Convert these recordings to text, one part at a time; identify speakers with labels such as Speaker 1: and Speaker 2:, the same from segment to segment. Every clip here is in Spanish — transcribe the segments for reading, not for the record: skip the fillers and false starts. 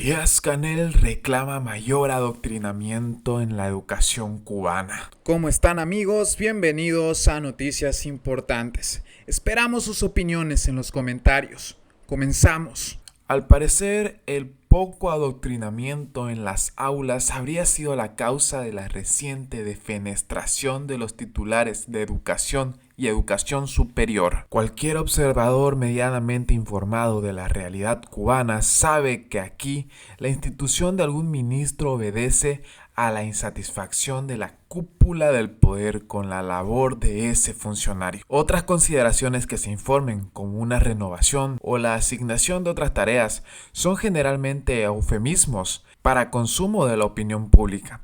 Speaker 1: Díaz-Canel reclama mayor adoctrinamiento en la educación cubana. ¿Cómo están, amigos? Bienvenidos a Noticias Importantes. Esperamos sus opiniones en los comentarios. Comenzamos. Al parecer, el poco adoctrinamiento en las aulas habría sido la causa de la reciente defenestración de los titulares de educación y educación superior. Cualquier observador medianamente informado de la realidad cubana sabe que aquí la institución de algún ministro obedece a la insatisfacción de la cúpula del poder con la labor de ese funcionario. Otras consideraciones que se informen, como una renovación o la asignación de otras tareas, son generalmente eufemismos para consumo de la opinión pública.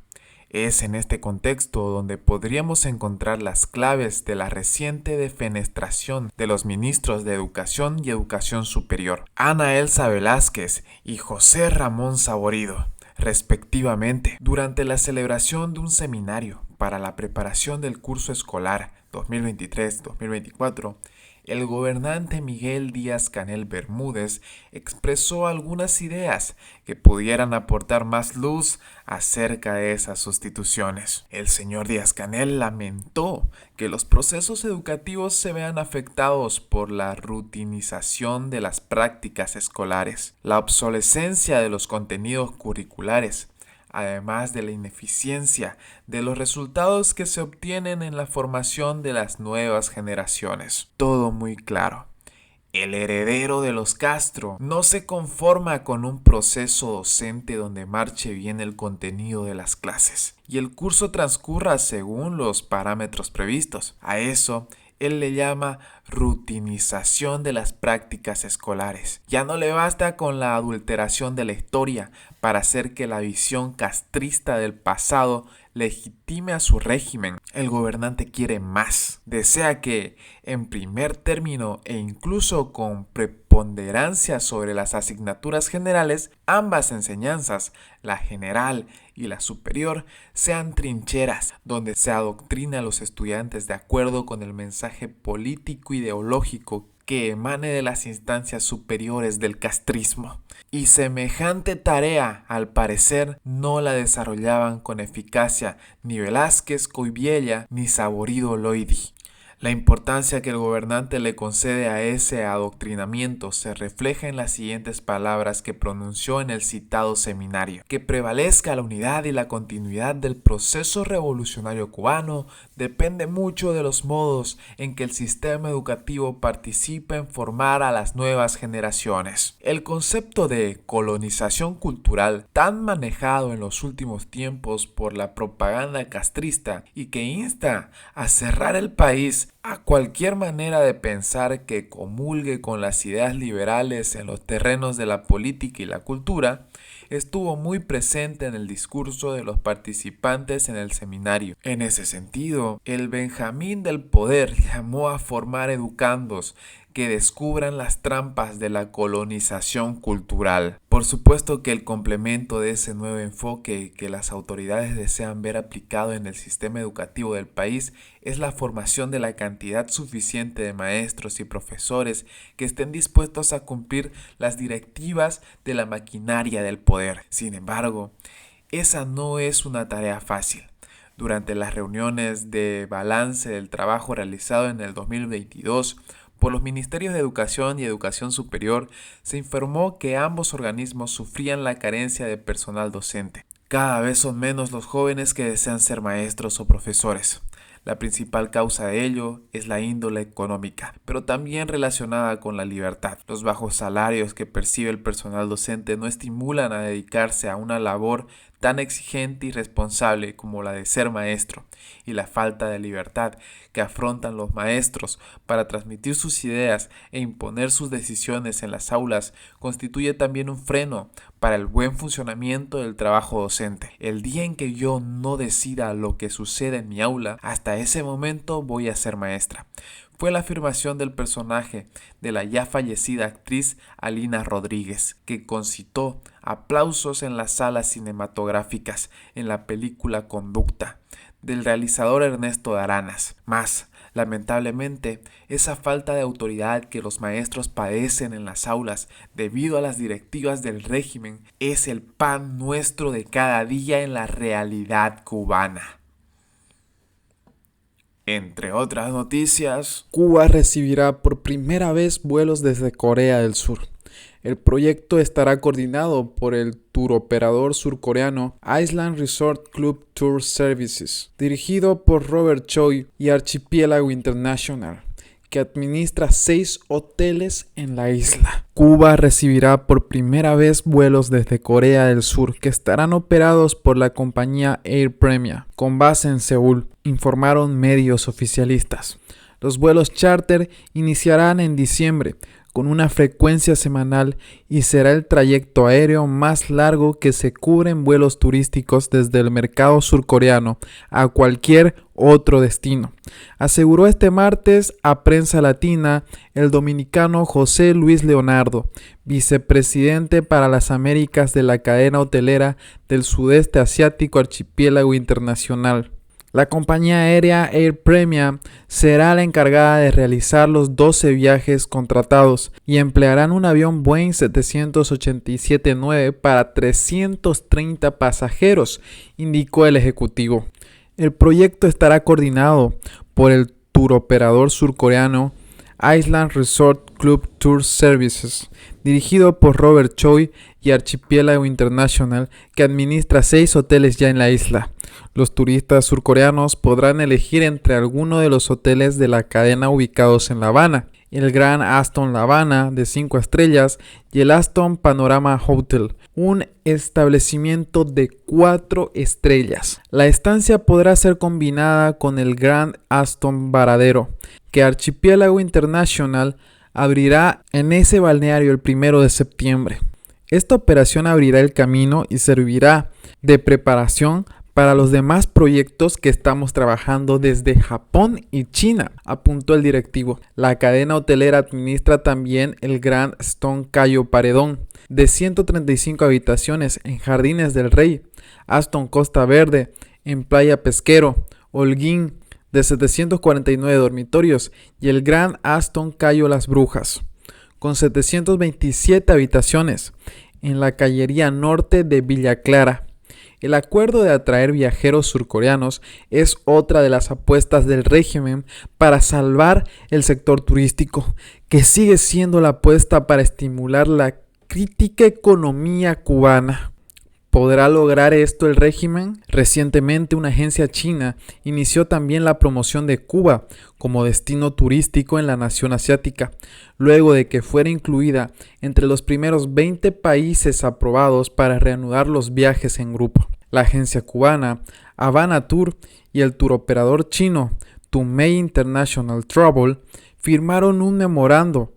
Speaker 1: Es en este contexto donde podríamos encontrar las claves de la reciente defenestración de los ministros de Educación y Educación Superior, Ana Elsa Velázquez y José Ramón Saborido, respectivamente, durante la celebración de un seminario para la preparación del curso escolar 2023-2024, el gobernante Miguel Díaz-Canel Bermúdez expresó algunas ideas que pudieran aportar más luz acerca de esas sustituciones. El señor Díaz-Canel lamentó que los procesos educativos se vean afectados por la rutinización de las prácticas escolares, la obsolescencia de los contenidos curriculares, además de la ineficiencia de los resultados que se obtienen en la formación de las nuevas generaciones. Todo muy claro. El heredero de los Castro no se conforma con un proceso docente donde marche bien el contenido de las clases y el curso transcurra según los parámetros previstos. A eso él le llama rutinización de las prácticas escolares. Ya no le basta con la adulteración de la historia para hacer que la visión castrista del pasado legitime a su régimen. El gobernante quiere más. Desea que, en primer término e incluso con preponderancia sobre las asignaturas generales, ambas enseñanzas, la general y la superior, sean trincheras donde se adoctrina a los estudiantes de acuerdo con el mensaje político ideológico que emane de las instancias superiores del castrismo. Y semejante tarea, al parecer, no la desarrollaban con eficacia ni Velázquez Coibiella ni Saborido Loidi. La importancia que el gobernante le concede a ese adoctrinamiento se refleja en las siguientes palabras que pronunció en el citado seminario: que prevalezca la unidad y la continuidad del proceso revolucionario cubano depende mucho de los modos en que el sistema educativo participa en formar a las nuevas generaciones. El concepto de colonización cultural, tan manejado en los últimos tiempos por la propaganda castrista y que insta a cerrar el país a cualquier manera de pensar que comulgue con las ideas liberales en los terrenos de la política y la cultura, estuvo muy presente en el discurso de los participantes en el seminario. En ese sentido, el Benjamín del Poder llamó a formar educandos que descubran las trampas de la colonización cultural. Por supuesto que el complemento de ese nuevo enfoque que las autoridades desean ver aplicado en el sistema educativo del país es la formación de la cantidad suficiente de maestros y profesores que estén dispuestos a cumplir las directivas de la maquinaria del poder. Sin embargo, esa no es una tarea fácil. Durante las reuniones de balance del trabajo realizado en el 2022, por los Ministerios de Educación y Educación Superior, se informó que ambos organismos sufrían la carencia de personal docente. Cada vez son menos los jóvenes que desean ser maestros o profesores. La principal causa de ello es la índole económica, pero también relacionada con la libertad. Los bajos salarios que percibe el personal docente no estimulan a dedicarse a una labor tan exigente y responsable como la de ser maestro, y la falta de libertad que afrontan los maestros para transmitir sus ideas e imponer sus decisiones en las aulas constituye también un freno para el buen funcionamiento del trabajo docente. El día en que yo no decida lo que sucede en mi aula, hasta ese momento voy a ser maestra. Fue la afirmación del personaje de la ya fallecida actriz Alina Rodríguez, que concitó aplausos en las salas cinematográficas en la película Conducta, del realizador Ernesto Aranas. Más, Lamentablemente, esa falta de autoridad que los maestros padecen en las aulas debido a las directivas del régimen es el pan nuestro de cada día en la realidad cubana. Entre otras noticias,
Speaker 2: Cuba recibirá por primera vez vuelos desde Corea del Sur. El proyecto estará coordinado por el turoperador surcoreano Island Resort Club Tour Services, dirigido por Robert Choi y Archipiélago International, que administra 6 hoteles en la isla. Cuba recibirá por primera vez vuelos desde Corea del Sur que estarán operados por la compañía Air Premia, con base en Seúl, informaron medios oficialistas. Los vuelos charter iniciarán en diciembre, con una frecuencia semanal y será el trayecto aéreo más largo que se cubre en vuelos turísticos desde el mercado surcoreano a cualquier otro destino, aseguró este martes a Prensa Latina el dominicano José Luis Leonardo, vicepresidente para las Américas de la cadena hotelera del sudeste asiático Archipiélago Internacional. La compañía aérea Air Premia será la encargada de realizar los 12 viajes contratados y emplearán un avión Boeing 787-9 para 330 pasajeros, indicó el ejecutivo. El proyecto estará coordinado por el turoperador surcoreano Island Resort Club Tour Services, dirigido por Robert Choi y Archipiélago International, que administra 6 hoteles ya en la isla. Los turistas surcoreanos podrán elegir entre alguno de los hoteles de la cadena ubicados en La Habana, el Grand Aston La Habana de 5 estrellas y el Aston Panorama Hotel, un establecimiento de 4 estrellas. La estancia podrá ser combinada con el Grand Aston Varadero, que Archipiélago International abrirá en ese balneario el 1 de septiembre. Esta operación abrirá el camino y servirá de preparación para los demás proyectos que estamos trabajando desde Japón y China, apuntó el directivo. La cadena hotelera administra también el Grand Aston Cayo Paredón, de 135 habitaciones en Jardines del Rey, Aston Costa Verde, en Playa Pesquero, Holguín, de 749 dormitorios, y el Grand Aston Cayo Las Brujas, con 727 habitaciones, en la Callería Norte de Villa Clara. El acuerdo de atraer viajeros surcoreanos es otra de las apuestas del régimen para salvar el sector turístico, que sigue siendo la apuesta para estimular la crítica economía cubana. ¿Podrá lograr esto el régimen? Recientemente una agencia china inició también la promoción de Cuba como destino turístico en la nación asiática, luego de que fuera incluida entre los primeros 20 países aprobados para reanudar los viajes en grupo. La agencia cubana Havana Tour y el turoperador chino Tumei International Travel firmaron un memorando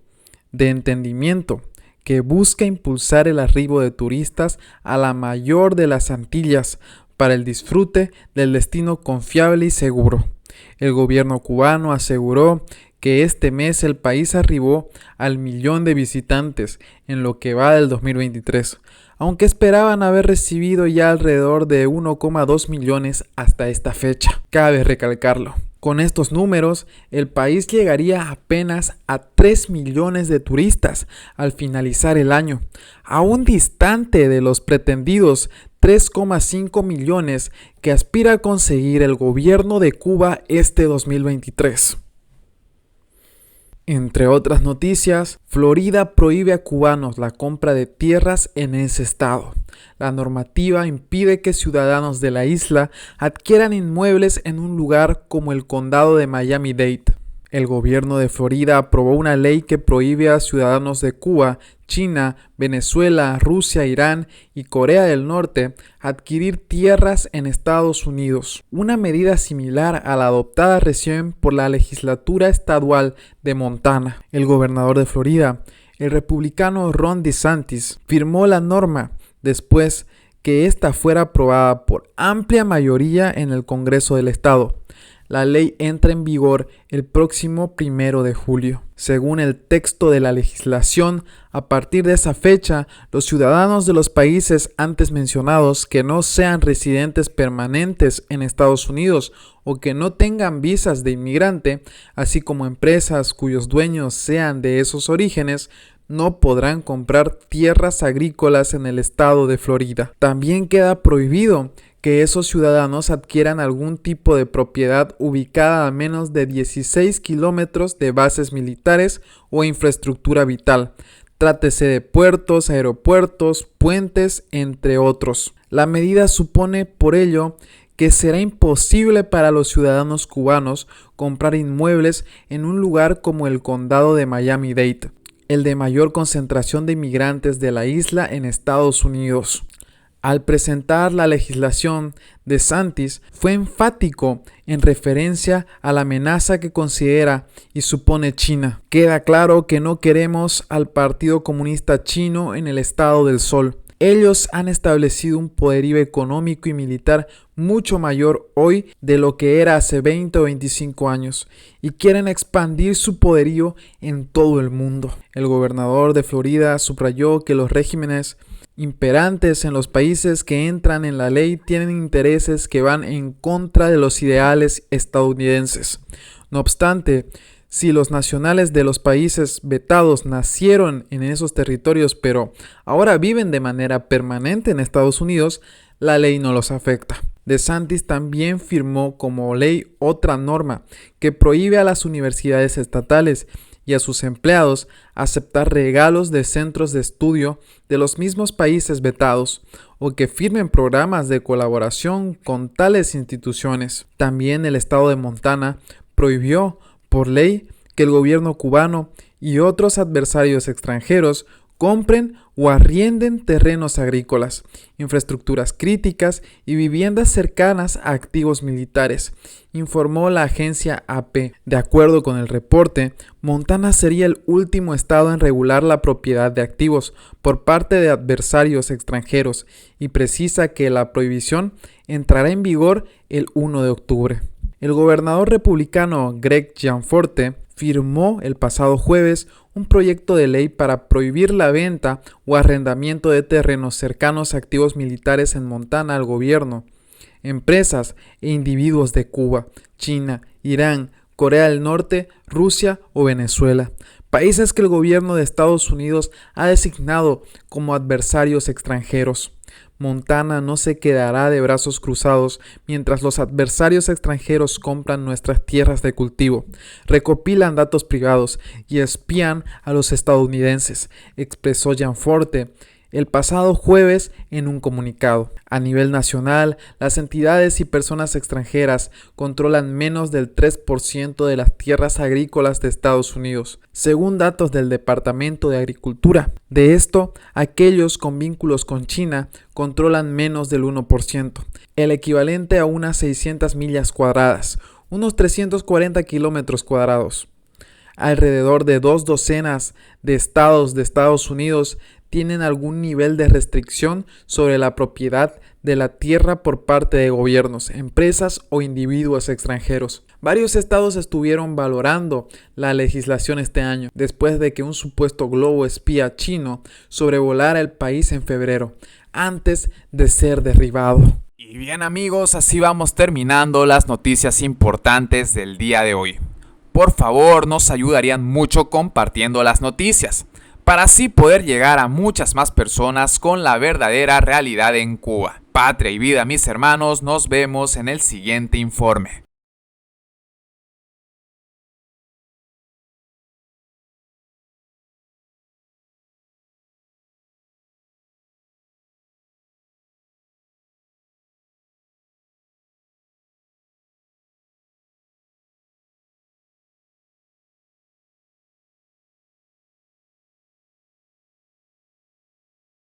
Speaker 2: de entendimiento que busca impulsar el arribo de turistas a la mayor de las Antillas para el disfrute del destino confiable y seguro. El gobierno cubano aseguró que este mes el país arribó al 1.000.000 de visitantes en lo que va del 2023, aunque esperaban haber recibido ya alrededor de 1,2 millones hasta esta fecha. Cabe recalcarlo. Con estos números, el país llegaría apenas a 3 millones de turistas al finalizar el año, aún distante de los pretendidos 3,5 millones que aspira a conseguir el gobierno de Cuba este 2023. Entre otras noticias, Florida prohíbe a cubanos la compra de tierras en ese estado. La normativa impide que ciudadanos de la isla adquieran inmuebles en un lugar como el condado de Miami-Dade. El gobierno de Florida aprobó una ley que prohíbe a ciudadanos de Cuba, China, Venezuela, Rusia, Irán y Corea del Norte adquirir tierras en Estados Unidos, una medida similar a la adoptada recién por la legislatura estadual de Montana. El gobernador de Florida, el republicano Ron DeSantis, firmó la norma después que esta fuera aprobada por amplia mayoría en el Congreso del Estado. La ley entra en vigor el próximo 1 de julio. Según el texto de la legislación, a partir de esa fecha, los ciudadanos de los países antes mencionados que no sean residentes permanentes en Estados Unidos o que no tengan visas de inmigrante, así como empresas cuyos dueños sean de esos orígenes, no podrán comprar tierras agrícolas en el estado de Florida. También queda prohibido que esos ciudadanos adquieran algún tipo de propiedad ubicada a menos de 16 kilómetros de bases militares o infraestructura vital. Trátese de puertos, aeropuertos, puentes, entre otros. La medida supone, por ello, que será imposible para los ciudadanos cubanos comprar inmuebles en un lugar como el condado de Miami-Dade, el de mayor concentración de inmigrantes de la isla en Estados Unidos. Al presentar la legislación, DeSantis fue enfático en referencia a la amenaza que considera y supone China. Queda claro que no queremos al Partido Comunista Chino en el Estado del Sol. Ellos han establecido un poderío económico y militar mucho mayor hoy de lo que era hace 20 o 25 años y quieren expandir su poderío en todo el mundo. El gobernador de Florida subrayó que los regímenes imperantes en los países que entran en la ley tienen intereses que van en contra de los ideales estadounidenses. No obstante, si los nacionales de los países vetados nacieron en esos territorios pero ahora viven de manera permanente en Estados Unidos, la ley no los afecta. DeSantis también firmó como ley otra norma que prohíbe a las universidades estatales y a sus empleados aceptar regalos de centros de estudio de los mismos países vetados o que firmen programas de colaboración con tales instituciones. También el estado de Montana prohibió por ley que el gobierno cubano y otros adversarios extranjeros compren o arrienden terrenos agrícolas, infraestructuras críticas y viviendas cercanas a activos militares, informó la agencia AP. De acuerdo con el reporte, Montana sería el último estado en regular la propiedad de activos por parte de adversarios extranjeros y precisa que la prohibición entrará en vigor el 1 de octubre. El gobernador republicano Greg Gianforte firmó el pasado jueves un proyecto de ley para prohibir la venta o arrendamiento de terrenos cercanos a activos militares en Montana al gobierno, empresas e individuos de Cuba, China, Irán, Corea del Norte, Rusia o Venezuela, países que el gobierno de Estados Unidos ha designado como adversarios extranjeros. Montana no se quedará de brazos cruzados mientras los adversarios extranjeros compran nuestras tierras de cultivo, recopilan datos privados y espían a los estadounidenses, expresó Gianforte el pasado jueves en un comunicado. A nivel nacional, las entidades y personas extranjeras controlan menos del 3% de las tierras agrícolas de Estados Unidos, según datos del Departamento de Agricultura. De esto, aquellos con vínculos con China controlan menos del 1%, el equivalente a unas 600 millas cuadradas, unos 340 kilómetros cuadrados. Alrededor de 2 docenas de estados de Estados Unidos tienen algún nivel de restricción sobre la propiedad de la tierra por parte de gobiernos, empresas o individuos extranjeros. Varios estados estuvieron valorando la legislación este año, después de que un supuesto globo espía chino sobrevolara el país en febrero, antes de ser derribado.
Speaker 1: Y bien amigos, así vamos terminando las noticias importantes del día de hoy. Por favor, nos ayudarían mucho compartiendo las noticias, para así poder llegar a muchas más personas con la verdadera realidad en Cuba. Patria y vida, mis hermanos, nos vemos en el siguiente informe.